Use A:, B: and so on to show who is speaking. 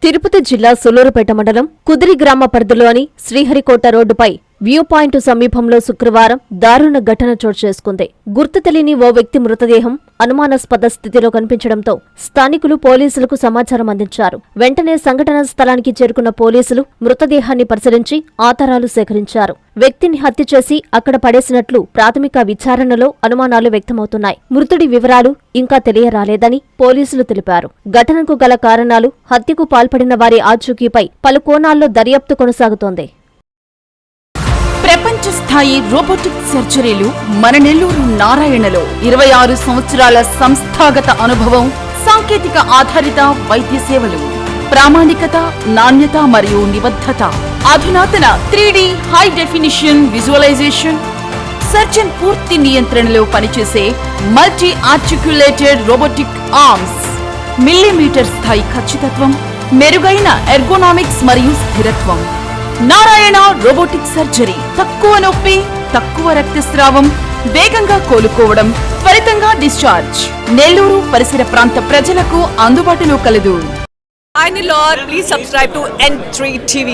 A: తిరుపతి జిల్లా సూలూరుపేట మండలం కుదిరి గ్రామ పరిధిలోని శ్రీహరికోట రోడ్డుపై వ్యూ పాయింట్ సమీపంలో శుక్రవారం దారుణ ఘటన చోటు చేసుకుంది. గుర్తు తెలియని ఓ వ్యక్తి మృతదేహం అనుమానాస్పద స్థితిలో కనిపించడంతో స్థానికులు పోలీసులకు సమాచారం అందించారు. వెంటనే సంఘటనా స్థలానికి చేరుకున్న పోలీసులు మృతదేహాన్ని పరిశీలించి ఆధారాలు సేకరించారు. వ్యక్తిని హత్య చేసి అక్కడ పడేసినట్లు ప్రాథమిక విచారణలో అనుమానాలు వ్యక్తమవుతున్నాయి. మృతుడి వివరాలు ఇంకా తెలియరాలేదని పోలీసులు తెలిపారు. ఘటనకు గల కారణాలు, హత్యకు పాల్పడిన వారి ఆచూకీపై పలు కోణాల్లో దర్యాప్తు కొనసాగుతోంది.
B: ప్రపంచ స్థాయి రోబోటిక్ సర్జరీలు మన నెల్లూరు నారాయణలో 26 సంవత్సరాల సంస్థాగత అనుభవం, సాంకేతిక ఆధారిత వైద్య సేవలు, ప్రామాణికత, నాణ్యత మరియు నిబద్ధత, అధునాతన 3D high definition visualisation, surgeon పూర్తి నియంత్రణలో పనిచేసే multi articulated robotic arms, millimetre స్థాయి ఖచ్చితత్వం, మెరుగైన ఎర్గోనామిక్స్ మరియు స్థిరత్వం. Narayana robotic surgery. తక్కువ నొప్పి, తక్కువ రక్తస్రావం, వేగంగా కోలుకోవడం, త్వరితంగా డిశ్చార్జ్. నెల్లూరు పరిసర ప్రాంత ప్రజలకు అందుబాటులో కలదు.
C: Please subscribe to N3 TV.